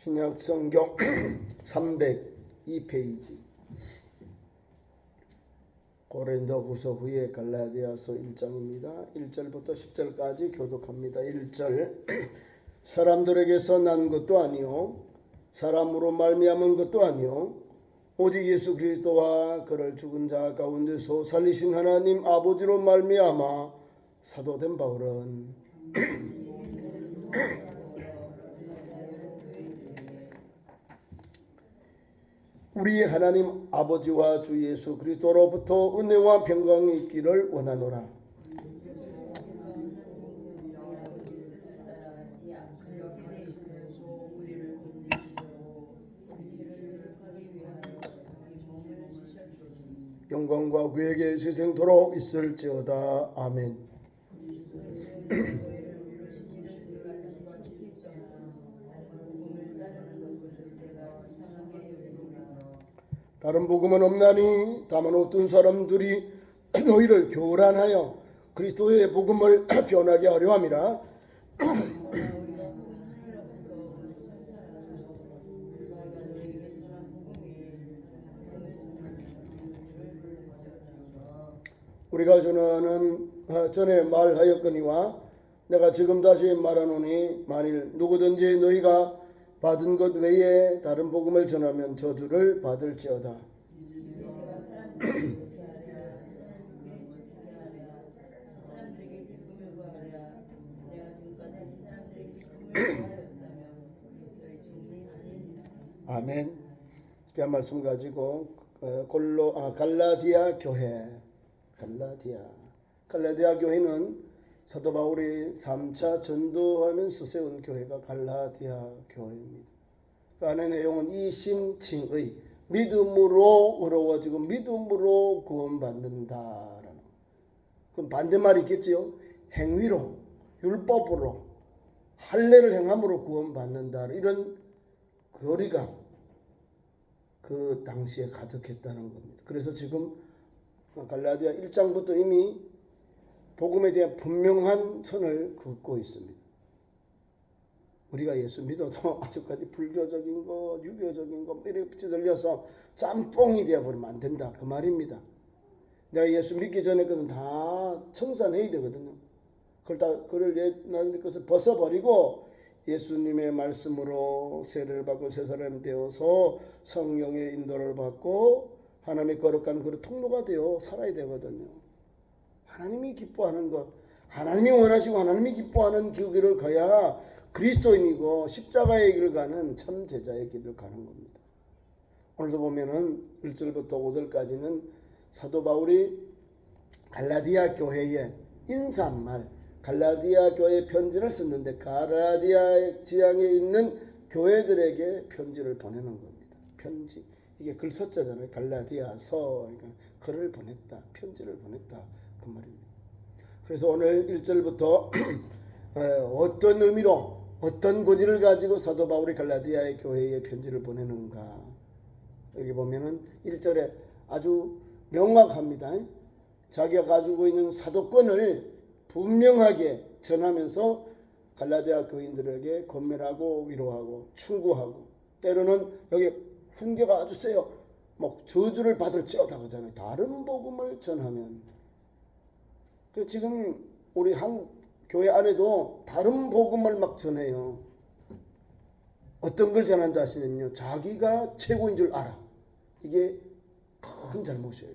신약 성경 302페이지 고린도후서 후에 갈라디아서 1장입니다. 1절부터 10절까지 교독합니다. 1절 사람들에게서 난 것도 아니요 사람으로 말미암은 것도 아니요 오직 예수 그리스도와 그를 죽은 자 가운데서 살리신 하나님 아버지로 말미암아 사도된 바울은 우리의 하나님 아버지와 주 예수 그리스도로부터 은혜와 평강이 있기를 원하노라. 영광과 그에게 세생토록 있을지어다. 아멘. 다른 복음은 없나니 다만 어떤 사람들이 너희를 교란하여 그리스도의 복음을 변하게 하려 함이라. 우리가 전에 말하였거니와 내가 지금 다시 말하노니 만일 누구든지 너희가 받은 것 외에 다른 복음을 전하면 저주를 받을지어다. 아멘. 그 말씀 가지고 갈라디아 교회 갈라디아 교회는 사도 바울이 3차 전도하면서 세운 교회가 갈라디아 교회입니다. 그 안의 내용은 이신칭의 믿음으로 의로워지고 믿음으로 구원받는다라는 그럼 반대말이 있겠지요. 행위로 율법으로 할례를 행함으로 구원받는다 이런 교리가 그 당시에 가득했다는 겁니다. 그래서 지금 갈라디아 1장부터 이미 복음에 대한 분명한 선을 긋고 있습니다. 우리가 예수 믿어도 아직까지 불교적인 거, 유교적인 거 이렇게 붙여들려서 짬뽕이 되어버리면 안 된다 그 말입니다. 내가 예수 믿기 전에 그건 다 청산해야 되거든요. 그걸 옛날 것을 벗어버리고 예수님의 말씀으로 세례를 받고 새 사람이 되어서 성령의 인도를 받고 하나님의 거룩한 그 통로가 되어 살아야 되거든요. 하나님이 기뻐하는 것, 하나님이 원하시고 하나님이 기뻐하는 그 길을 가야 그리스도인이고 십자가의 길을 가는 참 제자의 길을 가는 겁니다. 오늘도 보면은 1절부터 5절까지는 사도 바울이 갈라디아 교회에 인사말, 갈라디아 교회 편지를 썼는데 갈라디아 지방에 있는 교회들에게 편지를 보내는 겁니다. 편지. 이게 글서자잖아요. 갈라디아서. 그러니까 글을 보냈다. 편지를 보냈다. 그 말입니다. 그래서 오늘 1절부터 어떤 의미로 어떤 고지를 가지고 사도 바울이 갈라디아의 교회에 편지를 보내는가. 여기 보면은 1절에 아주 명확합니다. 자기가 가지고 있는 사도권을 분명하게 전하면서 갈라디아 교인들에게 권면하고 위로하고 충고하고 때로는 여기 훈계가 아주 세요. 뭐 저주를 받을지어다 그러잖아요. 다른 복음을 전하면. 그래서 지금 우리 한국 교회 안에도 다른 복음을 막 전해요. 어떤 걸 전한다 하시면요. 자기가 최고인 줄 알아. 이게 큰 잘못이에요.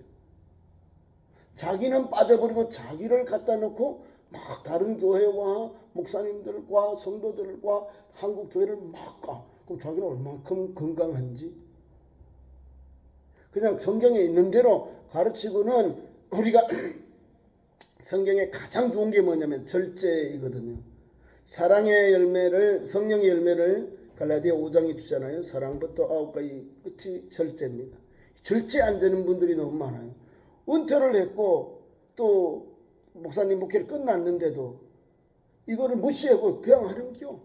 자기는 빠져버리고 자기를 갖다 놓고 막 다른 교회와 목사님들과 성도들과 한국 교회를 막 가. 그럼 자기는 얼마큼 건강한지. 그냥 성경에 있는 대로 가르치고는 우리가 성경에 가장 좋은 게 뭐냐면 절제이거든요. 사랑의 열매를 성령의 열매를 갈라디아 5장이 주잖아요. 사랑부터 9가지 끝이 절제입니다. 절제 안 되는 분들이 너무 많아요. 은퇴를 했고 또 목사님 목회를 끝났는데도 이거를 무시하고 그냥 하는겨.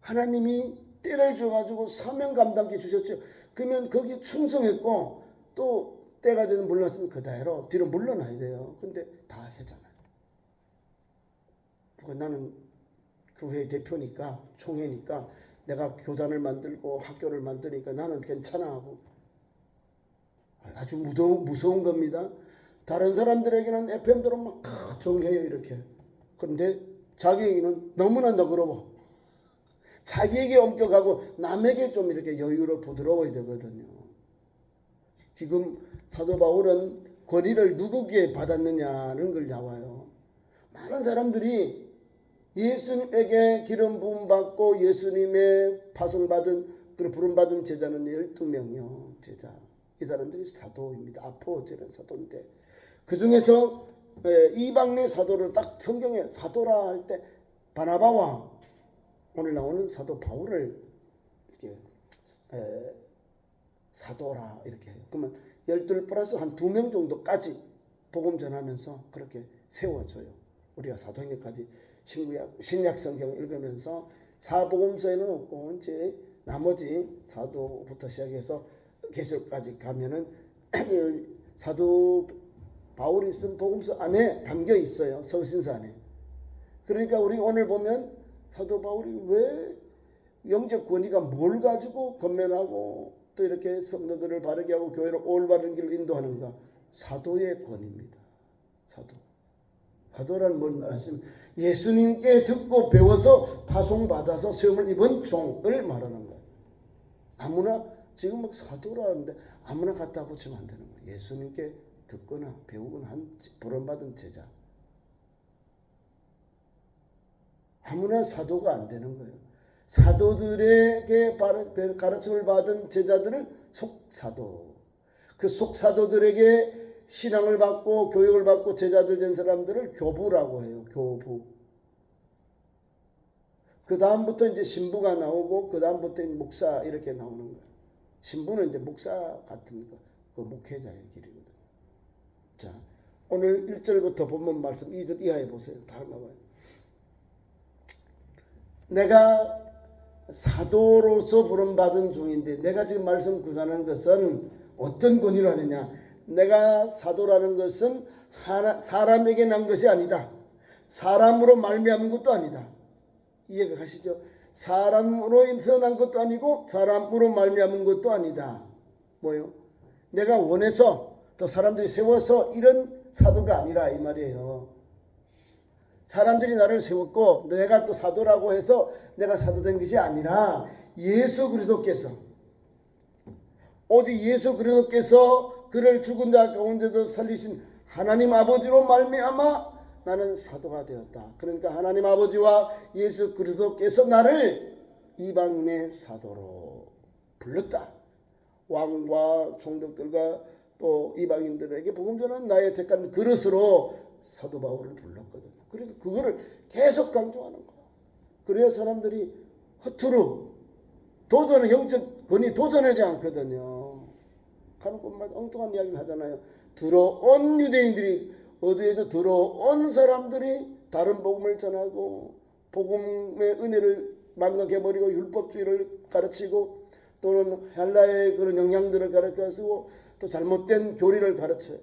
하나님이 때를 줘가지고 사명 감당케 주셨죠. 그러면 거기에 충성했고 또 때가 되는 물러났으면 그대로 뒤로 물러나야 돼요. 근데 다 하잖아요. 나는 교회 대표니까, 총회니까 내가 교단을 만들고 학교를 만드니까 나는 괜찮아 하고 아주 무서운 겁니다. 다른 사람들에게는 FM대로 막 정해요 이렇게. 그런데 자기에게는 너무나 너그러워. 자기에게 엄격하고 남에게 좀 이렇게 여유로 부드러워야 되거든요. 지금 사도 바울은 권위를 누구에게 받았느냐는 걸 나와요. 많은 사람들이 예수님에게 기름 부음 받고 예수님의 파송받은 그런 부름받은 제자는 12명이요. 제자. 이 사람들이 사도입니다. 아포제는 사도인데 그 중에서 이방인의 사도를 딱 성경에 사도라 할 때 바나바와 오늘 나오는 사도 바울을 이렇게 사도라 이렇게 해요. 그러면 12 플러스 한 2명 정도까지 복음 전하면서 그렇게 세워줘요. 우리가 사도행전까지 신약 성경 읽으면서 사복음서에는 없고 이제 나머지 사도부터 시작해서 계시록까지 가면은 사도 바울이 쓴 복음서 안에 담겨 있어요. 서신서 안에. 그러니까 우리 오늘 보면 사도 바울이 왜 영적 권위가 뭘 가지고 권면하고 또 이렇게 성도들을 바르게 하고 교회를 올바른 길로 인도하는가? 사도의 권위입니다. 사도란 뭘 말하시면 예수님께 듣고 배워서 파송받아서 세움을 입은 종을 말하는 거예요. 아무나 지금 막 사도라는데 아무나 갖다 붙이면 안 되는 거예요. 예수님께 듣거나 배우거나 한 부름받은 제자. 아무나 사도가 안 되는 거예요. 사도들에게 가르침을 받은 제자들을 속사도. 그 속사도들에게 신앙을 받고 교육을 받고 제자들 된 사람들을 교부라고 해요. 교부. 그 다음부터 이제 신부가 나오고 그 다음부터 목사 이렇게 나오는 거예요. 신부는 이제 목사 같은 거, 그 목회자의 길이거든요. 자, 오늘 1절부터 본문 말씀 2절 이하에 보세요. 다 나와요. 내가 사도로서 부름받은 중인데 내가 지금 말씀 구사하는 것은 어떤 권위로 하느냐. 내가 사도라는 것은 사람에게 난 것이 아니다. 사람으로 말미암은 것도 아니다. 이해가 가시죠? 사람으로 인해서 난 것도 아니고 사람으로 말미암은 것도 아니다. 뭐요? 내가 원해서 또 사람들이 세워서 이런 사도가 아니라 이 말이에요. 사람들이 나를 세웠고 내가 또 사도라고 해서 내가 사도된 것이 아니라 예수 그리스도께서 오직 예수 그리스도께서 그를 죽은 자 가운데서 살리신 하나님 아버지로 말미암아 나는 사도가 되었다. 그러니까 하나님 아버지와 예수 그리스도께서 나를 이방인의 사도로 불렀다. 왕과 총독들과 또 이방인들에게 복음 전하는 나의 택한 그릇으로 사도 바울을 불렀거든요. 그러니까 그거를 계속 강조하는 거야. 그래야 사람들이 허투루 도전은 영적 권위 도전하지 않거든요. 가는 곳마다 엉뚱한 이야기를 하잖아요. 들어온 유대인들이 어디에서 들어온 사람들이 다른 복음을 전하고 복음의 은혜를 망각해버리고 율법주의를 가르치고 또는 헬라의 그런 영향들을 가르쳐주고 또 잘못된 교리를 가르쳐요.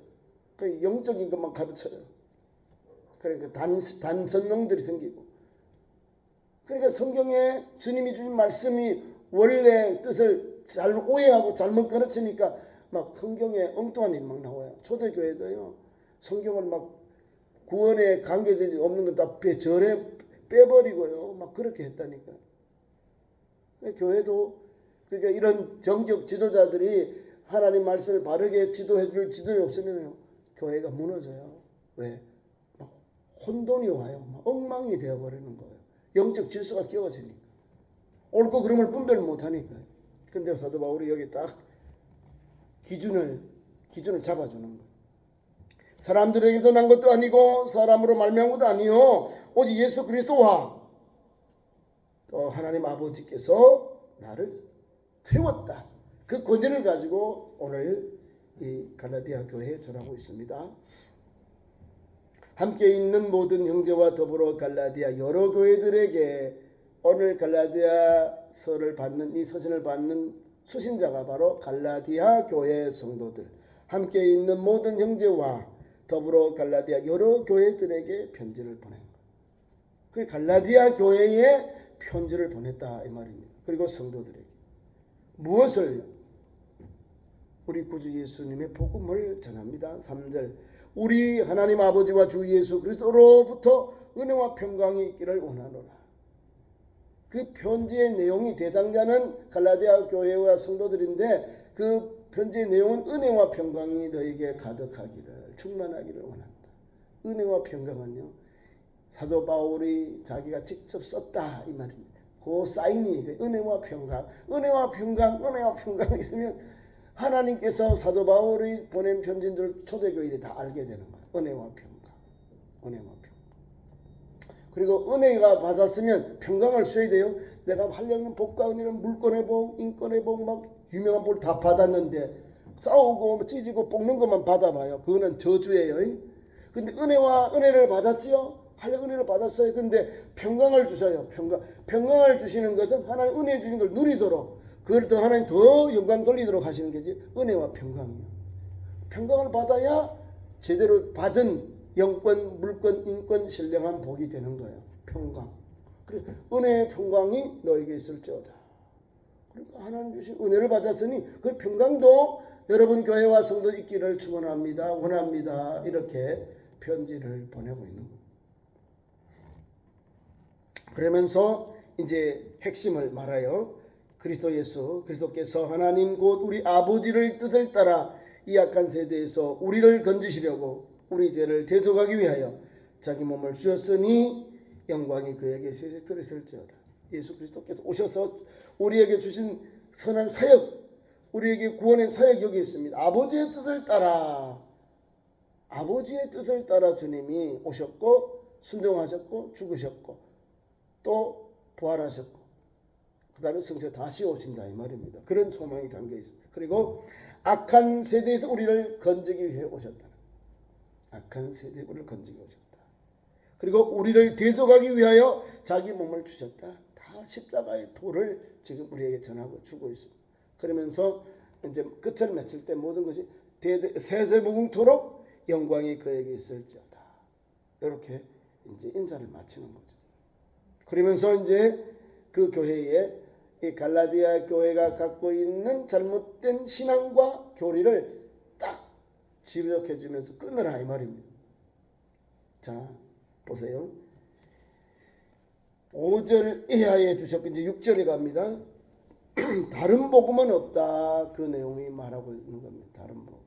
그 영적인 것만 가르쳐요. 그러니까 단선용들이 생기고. 그러니까 성경에 주님이 주신 말씀이 원래 뜻을 잘못 오해하고 잘못 가르치니까 막 성경에 엉뚱한 일이 막 나와요. 초대교회도요. 성경을 막 구원에 관계되지 없는 건 다 절에 빼버리고요. 막 그렇게 했다니까. 교회도 그러니까 이런 정적 지도자들이 하나님 말씀을 바르게 지도해줄 지도이 없으면 교회가 무너져요. 왜? 막 혼돈이 와요. 막 엉망이 되어버리는 거예요. 영적 질서가 깨어지니까. 옳고 그름을 분별 못하니까요. 그런데 사도 바울이 여기 딱 기준을 잡아주는 거예요. 사람들에게서 난 것도 아니고 사람으로 말미암은 것도 아니요 오직 예수 그리스도와 또 하나님 아버지께서 나를 태웠다. 그 권위를 가지고 오늘 이 갈라디아 교회에 전하고 있습니다. 함께 있는 모든 형제와 더불어 갈라디아 여러 교회들에게 오늘 갈라디아서를 받는 이 서신을 받는 수신자가 바로 갈라디아 교회 성도들, 함께 있는 모든 형제와 더불어 갈라디아 여러 교회들에게 편지를 보낸 거예요. 그 갈라디아 교회에 편지를 보냈다 이 말입니다. 그리고 성도들에게 무엇을? 우리 구주 예수님의 복음을 전합니다. 3절 우리 하나님 아버지와 주 예수 그리스도로부터 은혜와 평강이 있기를 원하노라. 그 편지의 내용이 대상자는 갈라디아 교회와 성도들인데 그 편지의 내용은 은혜와 평강이 너에게 가득하기를 충만하기를 원한다. 은혜와 평강은요 사도 바울이 자기가 직접 썼다 이 말입니다. 그 사인이 은혜와 평강, 은혜와 평강, 은혜와 평강 있으면 하나님께서 사도 바울이 보낸 편지인 줄 초대교회들이 다 알게 되는 거예요. 은혜와 평강, 은혜와 평강. 그리고 은혜가 받았으면 평강을 써야 돼요. 내가 하려는 복과 은혜를 물권의 복, 인권의 복 막 유명한 복 다 받았는데 싸우고 찢고 볶는 것만 받아봐요. 그거는 저주예요. 근데 은혜를 받았지요. 하려는 은혜를 받았어요. 근데 평강을 주셔요. 평강을 주시는 것은 하나님 은혜 주신 걸 누리도록 그걸 더 하나님 더 영광 돌리도록 하시는 게 은혜와 평강이에요. 평강을 받아야 제대로 받은 영권, 물권, 인권, 신령한 복이 되는 거예요. 평강. 그래서 은혜의 평강이 너에게 있을지어다. 그러니까 하나님 주신 은혜를 받았으니 그 평강도 여러분 교회와 성도 있기를 축원합니다. 원합니다. 이렇게 편지를 보내고 있는 거예요. 그러면서 이제 핵심을 말해요. 그리스도 예수, 그리스도께서 하나님 곧 우리 아버지를 뜻을 따라 이 악한 세대에서 우리를 건지시려고 우리 죄를 대속하기 위하여 자기 몸을 주셨으니 영광이 그에게 세세 들었을지어다. 예수 그리스도께서 오셔서 우리에게 주신 선한 사역, 우리에게 구원의 사역 여기 있습니다. 아버지의 뜻을 따라 주님이 오셨고 순종하셨고 죽으셨고 또 부활하셨고 그 다음에 성체 다시 오신다 이 말입니다. 그런 소망이 담겨 있습니다. 그리고 악한 세대에서 우리를 건지기 위해 오셨다. 악한 세대에 우리를 건지기 오셨다. 그리고 우리를 대속하기 위하여 자기 몸을 주셨다. 다 십자가의 도를 지금 우리에게 전하고 주고 있습니다. 그러면서 이제 끝을 맺을 때 모든 것이 세세무궁토록 영광이 그에게 있을지어다. 이렇게 이제 인사를 마치는 거죠. 그러면서 이제 그 교회에 이 갈라디아 교회가 갖고 있는 잘못된 신앙과 교리를 딱 지적해 주면서 끊으라 이 말입니다. 자 보세요. 5절 이하에 주셨고 이제 6절에 갑니다. 다른 복음은 없다. 그 내용이 말하고 있는 겁니다. 다른 복음.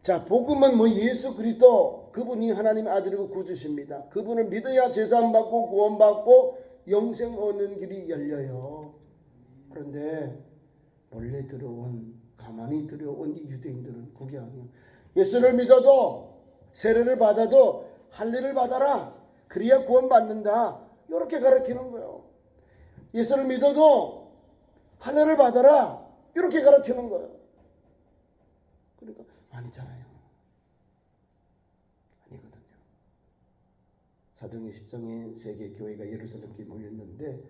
자, 복음은 뭐 예수 그리스도 그분이 하나님의 아들이고 구주십니다. 그분을 믿어야 제사함 받고 구원 받고 영생 얻는 길이 열려요. 그런데 몰래 들어온 가만히 들어온 이 유대인들은 그게 아니에요. 예수를 믿어도 세례를 받아도 할례를 받아라. 그래야 구원 받는다. 이렇게 가르치는 거예요. 예수를 믿어도 할례를 받아라. 이렇게 가르치는 거예요. 그러니까 아니잖아요. 아니거든요. 사도행전 10장에 세계 교회가 예루살렘에 모였는데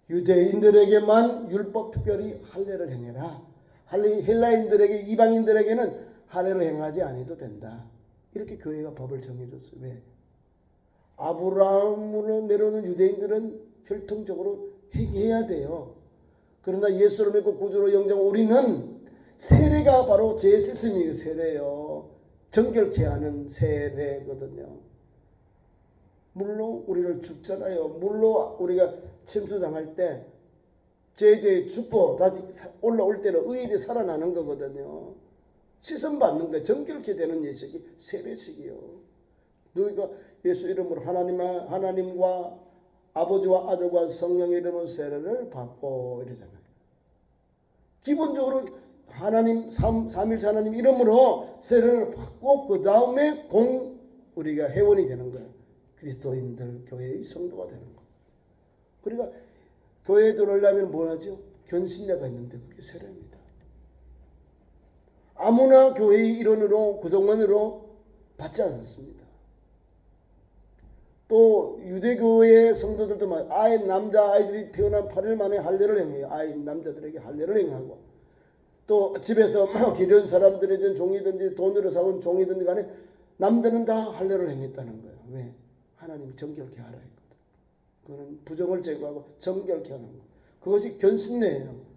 유대인들에게만 율법 특별히 할례를 행해라. 헬라인들에게 이방인들에게는 할례를 행하지 않아도 된다. 이렇게 교회가 법을 정해줬어요. 왜? 아브라함으로 내려오는 유대인들은 혈통적으로 행해야 돼요. 그러나 예수를 믿고 구주로 영접한 우리는 세례가 바로 제세심이 세례요. 정결케 하는 세례거든요. 물론 우리를 죽잖아요. 물론 우리가 침수당할 때 죄에 죽고 다시 올라올 때는 의에 살아나는 거거든요. 씻음 받는 거예요. 정결케 되는 예식이 세례식이요. 너희가 예수 이름으로 하나님과 아버지와 아들과 성령의 이름으로 세례를 받고 이러잖아요. 기본적으로 하나님 삼일체 하나님 이름으로 세례를 받고 그 다음에 우리가 회원이 되는 거예요. 그리스도인들 교회의 성도가 되는 거예요. 그러니까 교회에 들어오려면 뭐 하죠? 견신례가 있는데 그게 세례입니다. 아무나 교회의 일원으로 구성원으로 받지 않았습니다. 또 유대교의 성도들도 남자아이들이 태어난 8일 만에 할례를 행해요. 남자들에게 할례를 행하고 또 집에서 기른 사람들이든 종이든지 돈으로 사온 종이든지 간에 남자는 다 할례를 행했다는 거예요. 왜? 하나님이 정결케 하라 했거든. 그거는 부정을 제거하고 정결케 하는 거. 그것이 견신례예요.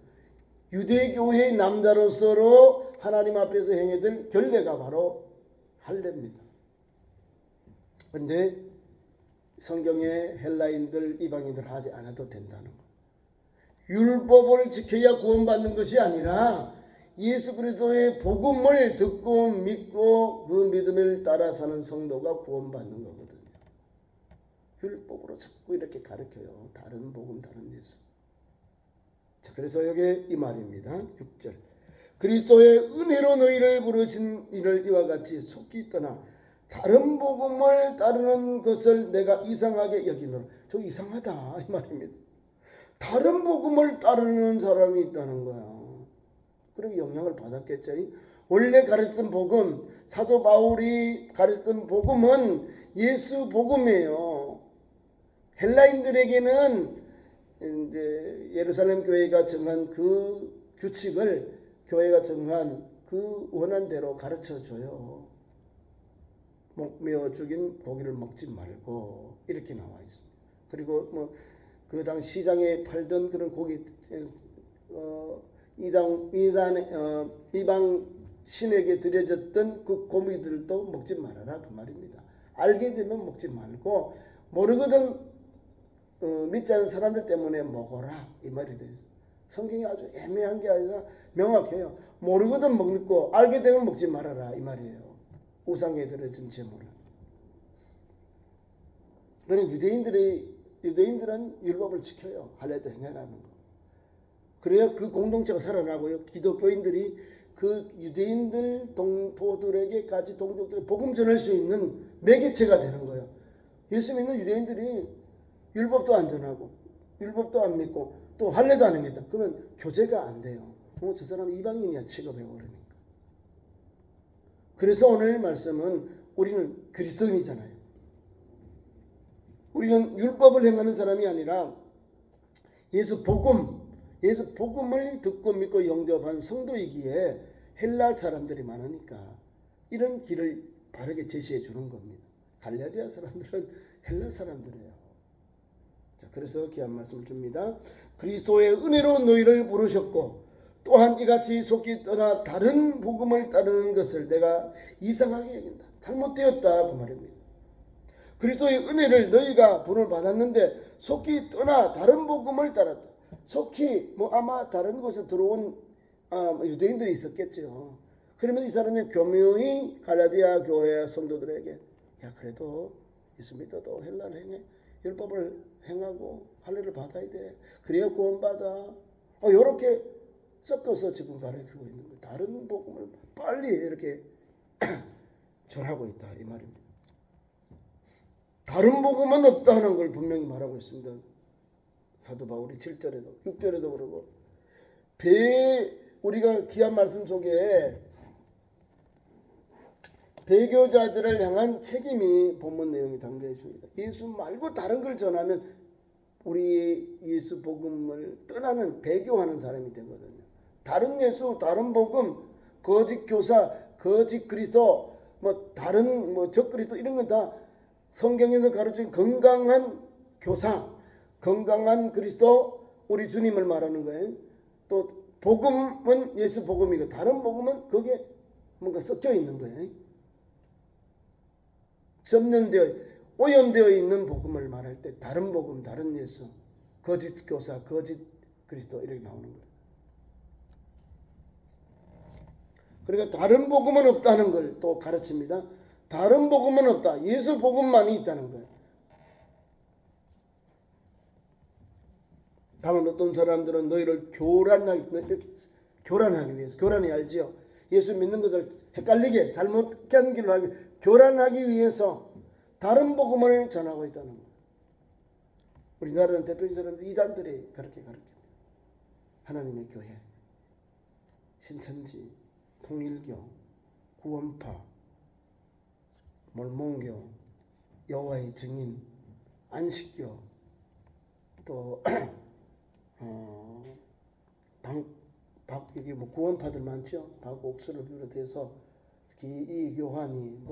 유대교회의 남자로서로 하나님 앞에서 행해야 될 결례가 바로 할례입니다. 그런데 성경에 헬라인들, 이방인들 하지 않아도 된다는 거. 율법을 지켜야 구원받는 것이 아니라 예수 그리스도의 복음을 듣고 믿고 그 믿음을 따라 사는 성도가 구원받는 거거든요. 율법으로 자꾸 이렇게 가르쳐요. 다른 복음, 다른 예수. 자, 그래서 여기 이 말입니다. 6절. 그리스도의 은혜로 너희를 부르신 이를 이와 같이 속히 떠나 다른 복음을 따르는 것을 내가 이상하게 여기노라. 저 이상하다 이 말입니다. 다른 복음을 따르는 사람이 있다는 거야. 그럼 영향을 받았겠죠. 원래 가르쳤던 복음, 사도 바울이 가르쳤던 복음은 예수 복음이에요. 헬라인들에게는 이제 예루살렘 교회가 정한 그 규칙을 교회가 정한 그 원한대로 가르쳐 줘요. 목매어 죽인 고기를 먹지 말고 이렇게 나와 있습니다. 그리고 뭐 그 당 시장에 팔던 그런 고기 이방 신에게 드려졌던 그 고기들도 먹지 말아라 그 말입니다. 알게 되면 먹지 말고 모르거든 믿지 않는 사람들 때문에 먹어라 이 말이 되어 있어요. 성경이 아주 애매한 게 아니라 명확해요. 모르거든 먹고 알게 되면 먹지 말아라 이 말이에요. 우상에 드려진 제물을. 그런 유대인들은 율법을 지켜요. 할례도 행해라는 거. 그래야 그 공동체가 살아나고요. 기독교인들이 그 유대인들 동포들에게까지 동족들에게 복음 전할 수 있는 매개체가 되는 거예요. 예수 믿는 유대인들이 율법도 안 전하고 율법도 안 믿고 또 할례도 안 합니다. 그러면 교제가 안 돼요. 저 사람 이방인이야 취급해버리니까. 그래서 오늘 말씀은 우리는 그리스도인이잖아요. 우리는 율법을 행하는 사람이 아니라 예수 복음을 듣고 믿고 영접한 성도이기에 헬라 사람들이 많으니까 이런 길을 바르게 제시해 주는 겁니다. 갈라디아 사람들은 헬라 사람들이에요. 자, 그래서 귀한 말씀을 줍니다. 그리스도의 은혜로 너희를 부르셨고 또한 이같이 속히 떠나 다른 복음을 따르는 것을 내가 이상하게 여긴다. 잘못되었다 그 말입니다. 그리스도의 은혜를 너희가 부름을 받았는데 속히 떠나 다른 복음을 따랐다. 속히 아마 다른 곳에 들어온 유대인들이 있었겠죠. 그러면 이 사람이 교묘히 갈라디아 교회 성도들에게 야 그래도 예수 믿어도 헬라를 행해 율법을 행하고 할례를 받아야 돼. 그래야 구원받아. 이렇게 섞어서 지금 가르치고 있는 거예요. 다른 복음을 빨리 이렇게 전하고 있다 이 말입니다. 다른 복음은 없다 하는 걸 분명히 말하고 있습니다. 사도 바울이 7절에도 6절에도 그러고 우리가 귀한 말씀 속에 배교자들을 향한 책임이 본문 내용이 담겨 있습니다. 예수 말고 다른 걸 전하면 우리 예수 복음을 떠나는 배교하는 사람이 되거든요. 다른 예수, 다른 복음, 거짓 교사, 거짓 그리스도, 다른 적그리스도 이런 건 다 성경에서 가르친 건강한 교사, 건강한 그리스도, 우리 주님을 말하는 거예요. 또 복음은 예수 복음이고 다른 복음은 거기에 뭔가 섞여 있는 거예요. 오염되어 있는 복음을 말할 때 다른 복음, 다른 예수, 거짓 교사, 거짓 그리스도 이렇게 나오는 거예요. 그러니까 다른 복음은 없다는 걸 또 가르칩니다. 다른 복음은 없다. 예수 복음만이 있다는 거예요. 다만 어떤 사람들은 너희를 교란하기 위해서 교란이 알지요. 예수 믿는 것을 헷갈리게 잘못된 한 길로 하기 교란하기 위해서 다른 복음을 전하고 있다는 거예요. 우리나라는 대표적인 사람들 이단들이 그렇게 가르칩니다. 하나님의 교회, 신천지, 통일교, 구원파, 몰몬교, 여호와의 증인, 안식교, 또 여기 구원파들 많죠. 박옥수를 비롯해서 이교환이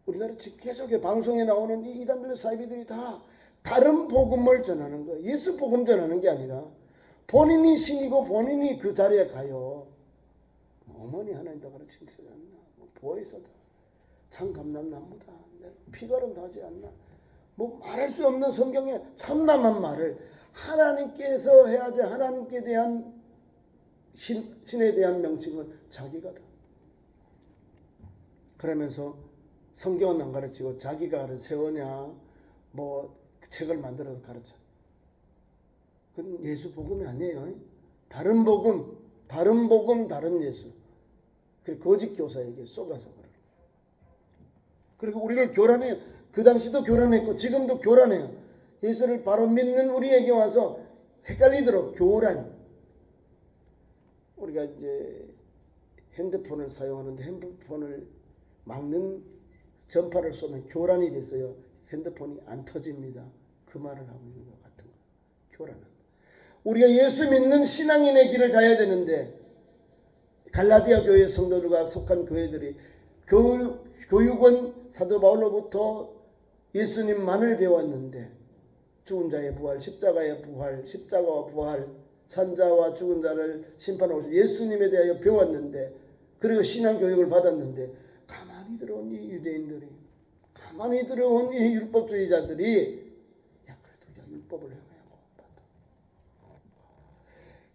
우리나라 계속해 방송에 나오는 이 이단들 사이비들이 다 다른 복음을 전하는 거예요. 예수 복음 전하는 게 아니라 본인이 신이고 본인이 그 자리에 가요. 어머니 하나님도 가르치지 않나? 보혜사다. 참 감람나무다. 피가름도 하지 않나? 뭐 말할 수 없는 성경의 참담한 말을 하나님께서 해야 돼. 하나님께 대한 신에 대한 명칭을 자기가 다. 그러면서 성경은 안 가르치고 자기가 세우냐 뭐 책을 만들어서 가르쳐. 그건 예수 복음이 아니에요. 다른 복음, 다른 예수. 그 거짓 교사에게 속아서 그래. 그리고 우리를 교란해요. 그 당시도 교란했고 지금도 교란해요. 예수를 바로 믿는 우리에게 와서 헷갈리도록 교란. 우리가 이제 핸드폰을 사용하는데 핸드폰을 막는 전파를 쏘면 교란이 됐어요. 핸드폰이 안 터집니다. 그 말을 하고 있는 것 같은 거. 교란한다. 우리가 예수 믿는 신앙인의 길을 가야 되는데 갈라디아 교회 성도들과 속한 교회들이 교육은 사도 바울로부터 예수님만을 배웠는데 죽은 자의 부활, 십자가의 부활, 십자가와 부활, 산자와 죽은 자를 심판하고 예수님에 대하여 배웠는데 그리고 신앙교육을 받았는데 가만히 들어온 이 유대인들이 가만히 들어온 이 율법주의자들이 야 그래도 야 율법을 행하고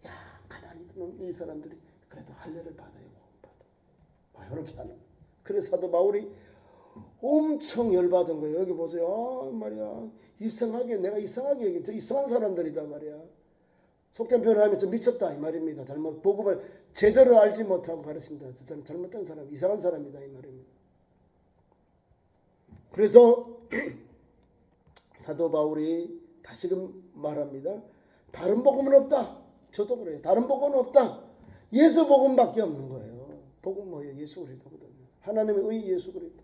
야 가만히 들어온 이 사람들이 그래도 할례를 받아요. 이렇게 하는. 그래서 사도 바울이 엄청 열받은 거예요. 여기 보세요. 말이야 이상하게 내가 이상하게 얘기해. 저 이상한 사람들이다 말이야. 속된 표현을 하면 좀 미쳤다 이 말입니다. 잘못 복음을 제대로 알지 못하고 가르친다. 저 사람 잘못된 사람, 이상한 사람이다 이 말입니다. 그래서 사도 바울이 다시금 말합니다. 다른 복음은 없다. 저도 그래요. 다른 복음은 없다. 예수 복음밖에 없는 거예요. 복음 뭐예요? 예수 그리스도거든요. 하나님의 의 예수 그리스도.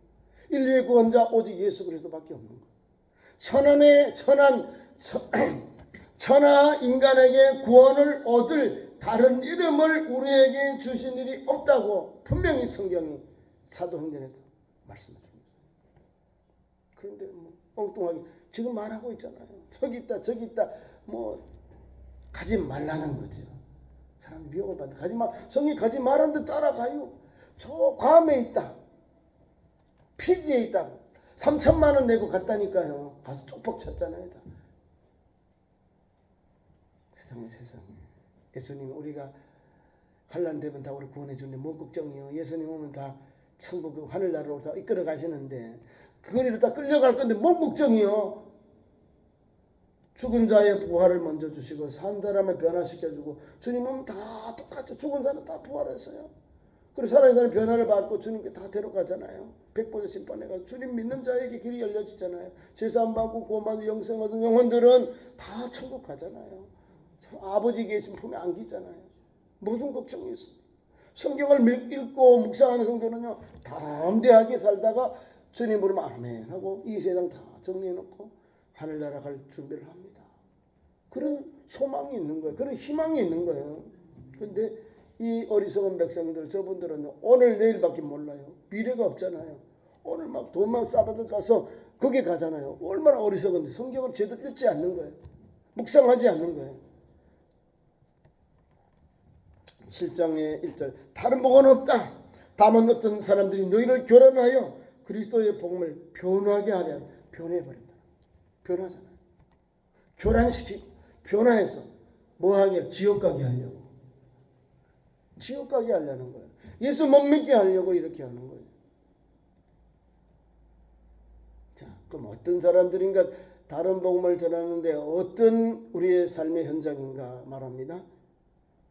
인류의 구원자 오직 예수 그리스도밖에 없는 거예요. 천하 인간에게 구원을 얻을 다른 이름을 우리에게 주신 일이 없다고 분명히 성경이 사도행전에서 말씀합니다. 그런데 뭐 엉뚱하게 지금 말하고 있잖아요. 저기 있다 뭐 가지 말라는 거죠. 사람 미혹을 받는 가지 마. 성경이 가지 말라는데 따라가요. 저 괌에 있다. 피지에 있다. 3천만 원 내고 갔다니까요. 가서 쪽박 쳤잖아요. 다. 세상에. 예수님 우리가 환난 되면 다 우리 구원해 주는데 뭐 걱정이요. 예수님 오면 다 천국 하늘나라로 다 이끌어 가시는데 그거리로 다 끌려갈 건데 뭐 걱정이요. 죽은 자의 부활을 먼저 주시고 산 사람을 변화시켜주고 주님 오면 다 똑같죠. 죽은 사람 다 부활했어요. 그리고 살아있는 사람 변화를 받고 주님께 다 데려가잖아요. 백보자 심판해가지고 주님 믿는 자에게 길이 열려지잖아요. 제사함 받고 구원받은 영생 얻은 영혼들은 다 천국 가잖아요. 아버지 계신 품에 안기잖아요. 무슨 걱정이 있어요. 성경을 읽고 묵상하는 성도는요 담대하게 살다가 주님 부르면 아멘 하고 이 세상 다 정리해놓고 하늘나라 갈 준비를 합니다. 그런 소망이 있는 거예요. 그런 희망이 있는 거예요. 근데 이 어리석은 백성들 저분들은 오늘 내일밖에 몰라요. 미래가 없잖아요. 오늘 막 돈만 싸받아 가서 거기 가잖아요. 얼마나 어리석은데 성경을 제대로 읽지 않는 거예요. 묵상하지 않는 거예요. 7장의 1절 다른 복은 없다. 다만 어떤 사람들이 너희를 교란하여 그리스도의 복음을 변하게 하려 변해버린다. 변하잖아요. 교란시키고 변화해서 뭐하게 지옥 가게 하려고. 지옥 가게 하려는 거예요. 예수 못 믿게 하려고 이렇게 하는 거예요. 자, 그럼 어떤 사람들인가 다른 복음을 전하는데 어떤 우리의 삶의 현장인가 말합니다.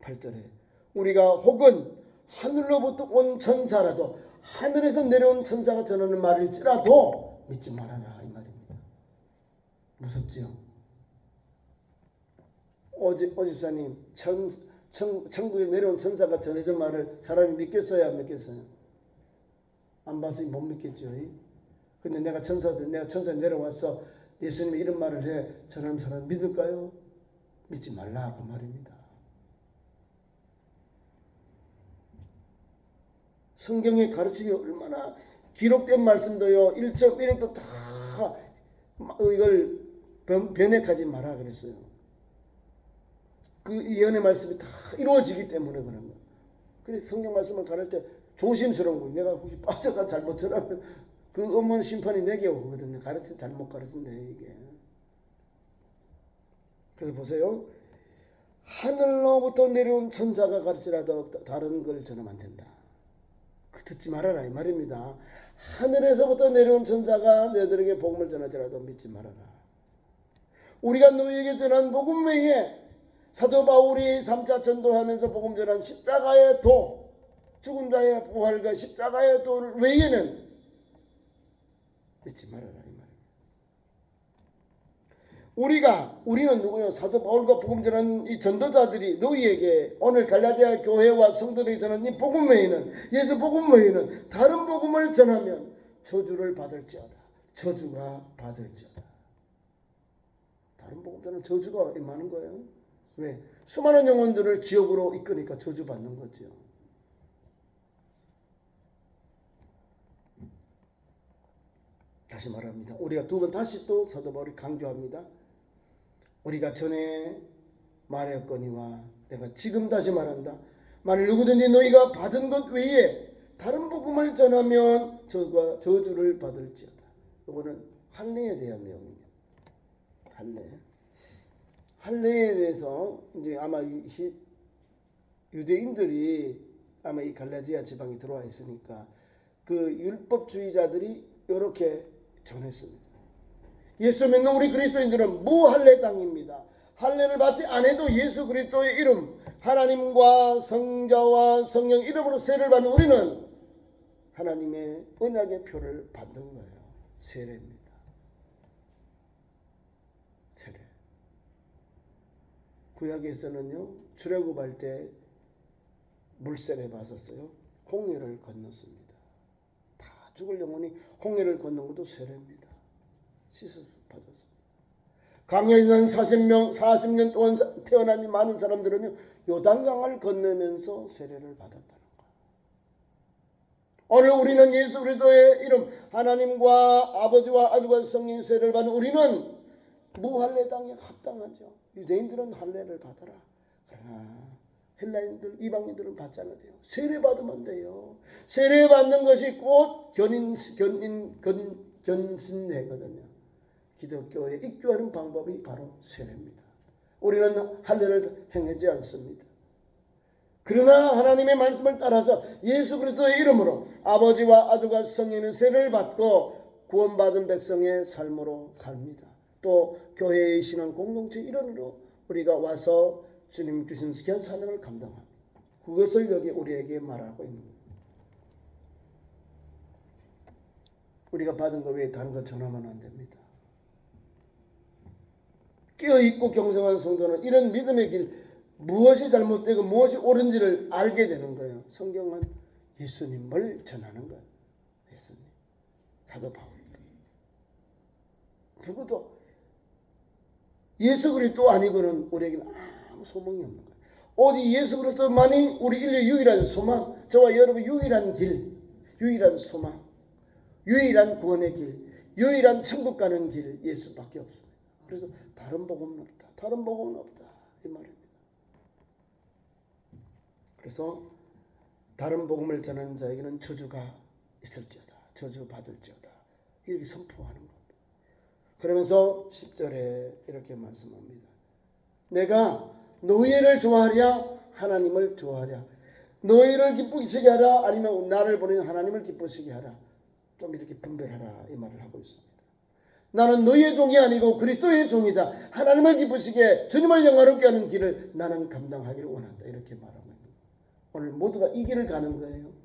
8절에 우리가 혹은 하늘로부터 온 천사라도 하늘에서 내려온 천사가 전하는 말일지라도 믿지 말아라 이 말입니다. 무섭지요? 오집사님 천국에 내려온 천사가 전해준 말을 사람이 믿겠어요 안 믿겠어요? 안 봤으니 못 믿겠죠. 근데 내가 천사 내려와서 예수님이 이런 말을 해 전하는 사람 믿을까요? 믿지 말라 그 말입니다. 성경의 가르침이 얼마나 기록된 말씀도요 1.1도 다 이걸 변액하지 마라 그랬어요. 그 예언의 말씀이 다 이루어지기 때문에 그런 거예요. 그래서 성경 말씀을 가를 때 조심스러운 거예요. 내가 혹시 빠져가 잘못 전하면 그 엄한 심판이 내게 오거든요. 잘못 가르친다 이게. 그래서 보세요. 하늘로부터 내려온 천사가 가르치라도 다른 걸 전하면 안 된다. 그 듣지 말아라 이 말입니다. 하늘에서부터 내려온 천사가 너희들에게 복음을 전하지라도 믿지 말아라. 우리가 너희에게 전한 복음 외에 사도 바울이 3차 전도하면서 복음 전한 십자가의 도, 죽은 자의 부활과 십자가의 도 외에는 믿지 말아라 이 말입니다. 우리는 누구요? 사도 바울과 복음 전한 이 전도자들이 너희에게 오늘 갈라디아 교회와 성도들이 전한 이 복음 외에는, 예수 복음 외에는 다른 복음을 전하면 저주를 받을지어다. 저주가 받을지어다. 다른 복음 전하면 저주가 임하는 거예요. 왜? 수많은 영혼들을 지옥으로 이끄니까 저주받는 거죠. 다시 말합니다. 우리가 두 번 다시 또 사도 바울이 강조합니다. 우리가 전에 말했거니와 내가 지금 다시 말한다. 만일 누구든지 너희가 받은 것 외에 다른 복음을 전하면 저주를 받을지어다. 이거는 할례에 대한 내용입니다. 할례에 대해서 이제 아마 유대인들이 아마 이 갈라디아 지방에 들어와 있으니까 그 율법주의자들이 이렇게 전했습니다. 예수 믿는 우리 그리스도인들은 무할례 땅입니다. 할례를 받지 않아도 예수 그리스도의 이름, 하나님과 성자와 성령 이름으로 세례를 받는 우리는 하나님의 언약의 표를 받는 거예요. 세례입니다. 세례. 구약에서는요, 출애굽할 때 물세례 받았어요. 홍해를 건넜습니다. 다 죽을 영혼이 홍해를 건넌 것도 세례입니다. 씻어 받았습니다. 광야에는 40년 동안 태어난 많은 사람들은요, 요단강을 건너면서 세례를 받았다는 거예요. 오늘 우리는 예수 그리스도의 이름, 하나님과 아버지와 아들과 성령 세례를 받는 우리는 무할례 땅에 합당하죠. 유대인들은 할례를 받아라. 그러나 헬라인들, 이방인들은 받지 않아도 돼요. 세례 받으면 돼요. 세례 받는 것이 곧 견신례거든요. 기독교에 입교하는 방법이 바로 세례입니다. 우리는 할례를 행하지 않습니다. 그러나 하나님의 말씀을 따라서 예수 그리스도의 이름으로 아버지와 아들과 성령의 세례를 받고 구원받은 백성의 삶으로 갑니다. 또 교회의 신앙 공동체 일원으로 우리가 와서 주님 주신 귀한 사명을 감당합니다. 그것을 여기 우리에게 말하고 있는 거예요. 우리가 받은 것 외에 다른 걸 전하면 안 됩니다. 깨어있고 경성한 성도는 이런 믿음의 길, 무엇이 잘못되고 무엇이 옳은지를 알게 되는 거예요. 성경은 예수님을 전하는 거예요. 예수님. 사도 바울도. 누구도 예수 그리스도 아니고는 우리에게는 아무 소망이 없는 거예요. 오직 예수 그리스도만이 우리 인류 유일한 소망, 저와 여러분 유일한 길, 유일한 소망, 유일한 구원의 길, 유일한 천국 가는 길 예수밖에 없습니다. 그래서 다른 복음은 없다. 다른 복음은 없다. 이 말입니다. 그래서 다른 복음을 전하는 자에게는 저주가 있을지어다. 저주 받을지어다. 이렇게 선포하는 겁니다. 그러면서 10절에 이렇게 말씀합니다. 내가 너희를 좋아하랴 하나님을 좋아하랴. 너희를 기쁘시게 하라 아니면 나를 보내는 하나님을 기쁘시게 하라. 좀 이렇게 분별하라 이 말을 하고 있습니다. 나는 너희의 종이 아니고 그리스도의 종이다. 하나님을 기쁘시게 주님을 영화롭게 하는 길을 나는 감당하기를 원한다. 이렇게 말하고 있는 거예요. 오늘 모두가 이 길을 가는 거예요.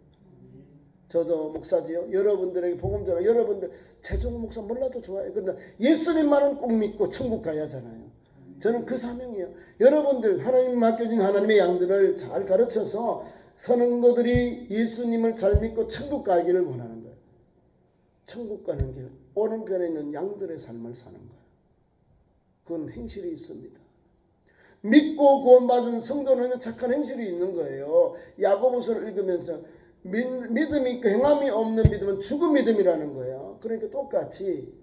저도 목사지요. 여러분들에게 복음 전하 여러분들 최종호 목사 몰라도 좋아요. 그러나 예수님만은 꼭 믿고 천국 가야 하잖아요. 저는 그 사명이에요. 여러분들 하나님 맡겨진 하나님의 양들을 잘 가르쳐서 선행도들이 예수님을 잘 믿고 천국 가기를 원하는 거예요. 천국 가는 길, 오른편에 있는 양들의 삶을 사는 거예요. 그건 행실이 있습니다. 믿고 구원받은 성도는 착한 행실이 있는 거예요. 야고보서를 읽으면서 믿음이 있고 행함이 없는 믿음은 죽은 믿음이라는 거예요. 그러니까 똑같이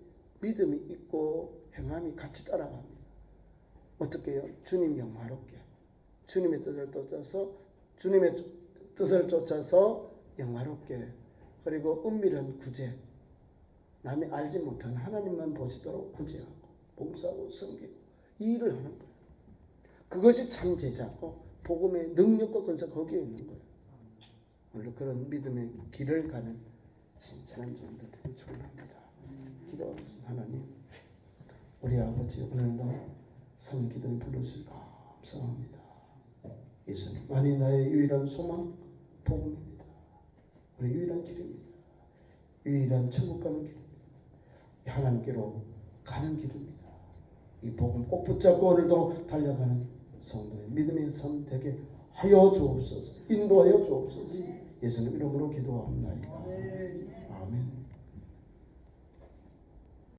믿음이 있고 행함이 같이 따라갑니다. 어떻게 해요? 주님 영화롭게 주님의 뜻을 쫓아서 영화롭게, 그리고 은밀한 구제, 남이 알지 못하는 하나님만 보시도록 구제하고 봉사하고 섬기고 이 일을 하는 거예요. 그것이 참 제자고 복음의 능력과 권세가 거기에 있는 거예요. 오늘 그런 믿음의 길을 가는 신실한 종들 되길 축원합니다. 기도하겠습니다. 하나님, 우리 아버지 오늘도 섬기들 부르실 감사합니다. 예수님만이 나의 유일한 소망, 복음입니다. 우리 유일한 길입니다. 유일한 천국 가는 길입니다. 하나님께로 가는 길입니다. 이 복음 꼭 붙잡고 오늘도 달려가는 성도의 믿음의 삶 되게 하여 주옵소서. 인도하여 주옵소서. 예수님 이름으로 기도합니다.